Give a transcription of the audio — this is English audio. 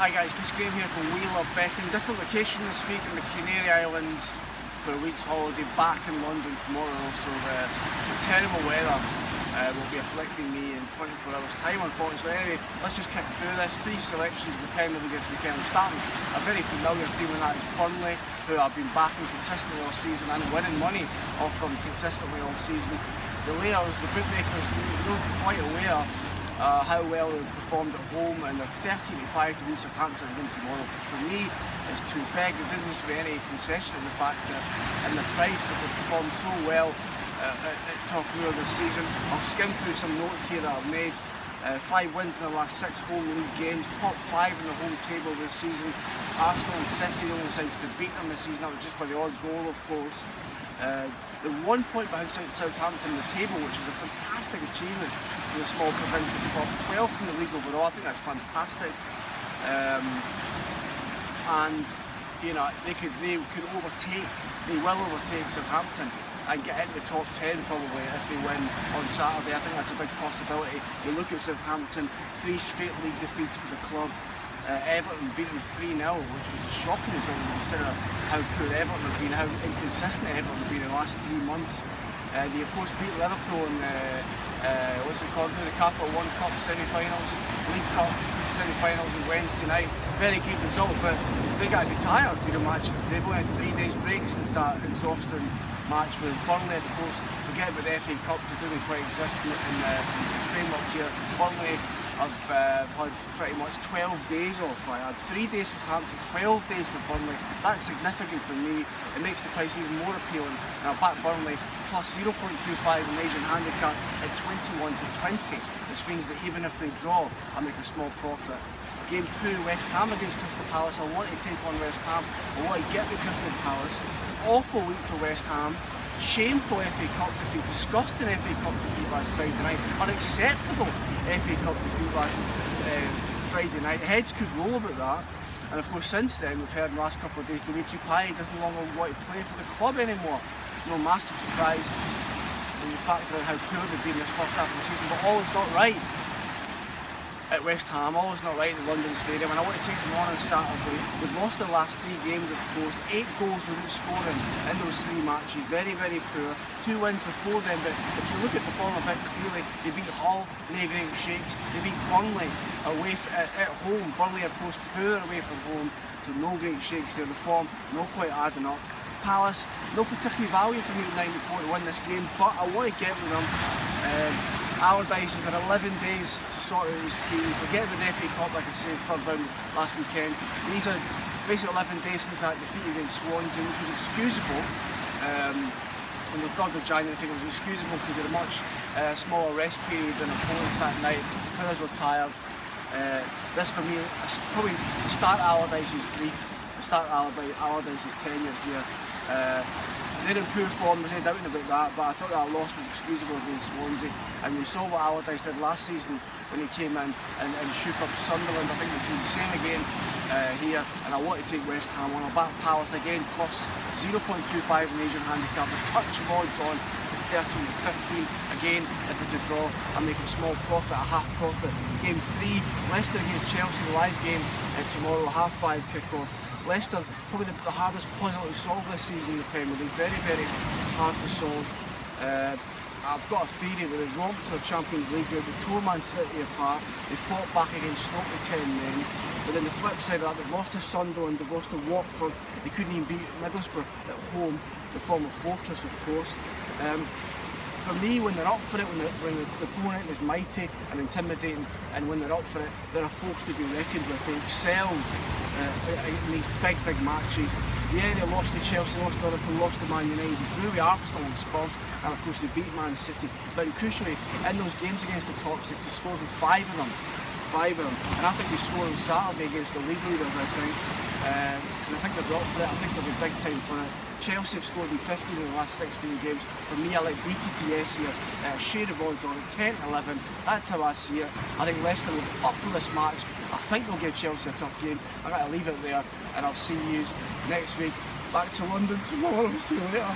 Hi guys, Chris Graham here from We Love Betting. Different location this week in the Canary Islands for a week's holiday, back in London tomorrow. So the terrible weather will be afflicting me in 24 hours time, unfortunately. Anyway, let's just kick through this. Three selections in the Premier League this weekend. We're starting a very familiar theme, and that is Burnley, who I've been backing consistently all season and winning money off them consistently all season. The layers, the bookmakers, not quite aware how well they've performed at home, and they're 13-5 to beat Southampton at home tomorrow. For me, it's too big. There doesn't be any concession in the fact that in the price that they've performed so well at Turf Moor this season. I'll skim through some notes here that I've made. 5 wins in the last 6 home league games, top 5 in the home table this season. Arsenal and City, the only sides to beat them this season, that was just by the odd goal, of course. The 1 point behind Southampton in the table, which is a fantastic achievement for the small provincial club. 12th in the league overall, I think that's fantastic. And you know, they will overtake Southampton and get into the top 10 probably if they win on Saturday. I think that's a big possibility. You look at Southampton, 3 straight league defeats for the club. Everton beaten 3-0, which was a shocking result when you consider how poor Everton have been, how inconsistent Everton have been in the last 3 months. They of course beat Liverpool in the Capital One Cup semi-finals, League Cup semi-finals on Wednesday night. Very good result, but they got to be tired, you know, match. They've only had 3 days break since that exhausting match with Burnley, of course. Forget about the FA Cup, it doesn't quite exist in the framework here. Burnley have had pretty much 12 days off. I had 3 days for Southampton, 12 days for Burnley. That's significant for me. It makes the price even more appealing. And I'll back Burnley plus 0.25 in the Asian handicap at 21-20, which means that even if they draw, I'll make a small profit. Game 2, West Ham against Crystal Palace. I want to take on West Ham. I want to get the Crystal Palace. Awful week for West Ham. Shameful FA Cup defeat, disgusting FA Cup defeat last Friday night, unacceptable FA Cup defeat last Friday night. Heads could roll about that, and of course since then we've heard in the last couple of days Dimitri Payet doesn't no longer want to play for the club anymore. No massive surprise when you factor in how poor they've been this first half of the season, but all is not right at West Ham, all is not right at the London Stadium, and I want to take them on Saturday. We've lost the last 3 games, of course, 8 goals without scoring in those 3 matches, very, very poor. 2 wins before then, but if you look at the form a bit clearly, they beat Hull, no great shakes, they beat Burnley away at home. Burnley, of course, poor away from home, so no great shakes there. The form not quite adding up. Palace, no particular value for me at 9-4 to win this game, but I want to get with them. Allardyce has had 11 days to sort out his team. Forget about the FA Cup, like I said, 3rd round last weekend. He's had basically 11 days since that defeat against Swansea, which was excusable. On the 3rd of January, I think it was excusable because they had a much smaller rest period than opponents that night. Players were tired. This for me, probably start Allardyce's brief, start Allardyce's tenure here. They're in poor form, there's no doubting about that, but I thought that loss was excusable against Swansea, and we saw what Allardyce did last season when he came in and shook up Sunderland. I think we'll do the same again here, and I want to take West Ham on. I'll back Palace again, plus 0.25 in the Asian handicap, a touch of odds on 13-15. Again, if it's a draw, I'm making a small profit, a half profit. Game 3, Leicester against Chelsea, the live game tomorrow, 5:30 kick-off. Leicester, probably the hardest puzzle to solve this season in the Premier League. Very, very hard to solve. I've got a theory that they've romped to the Champions League group, they tore Man City apart, they fought back against Stoke with 10 men, but then the flip side of that, they've lost to Sunderland, they've lost to Watford, they couldn't even beat Middlesbrough at home, the former fortress of course. For me, when they're up for it, when the opponent is mighty and intimidating, and when they're up for it, they're a force to be reckoned with. They excelled in these big, big matches. Yeah, they lost to Chelsea, lost to Liverpool, lost to Man United, drew with Arsenal and Spurs, and of course they beat Man City. But crucially, in those games against the top 6, they scored in 5 of them. And I think they scored on Saturday against the league leaders, I think. Because I think they're up for it, I think they'll be big time for it. Chelsea have scored in 15 in the last 16 games. For me, I like BTTS here, share of odds on it, 10-11, that's how I see it. I think Leicester will be up for this match. I think they'll give Chelsea a tough game. I'm going to leave it there, and I'll see you next week. Back to London tomorrow, see you later.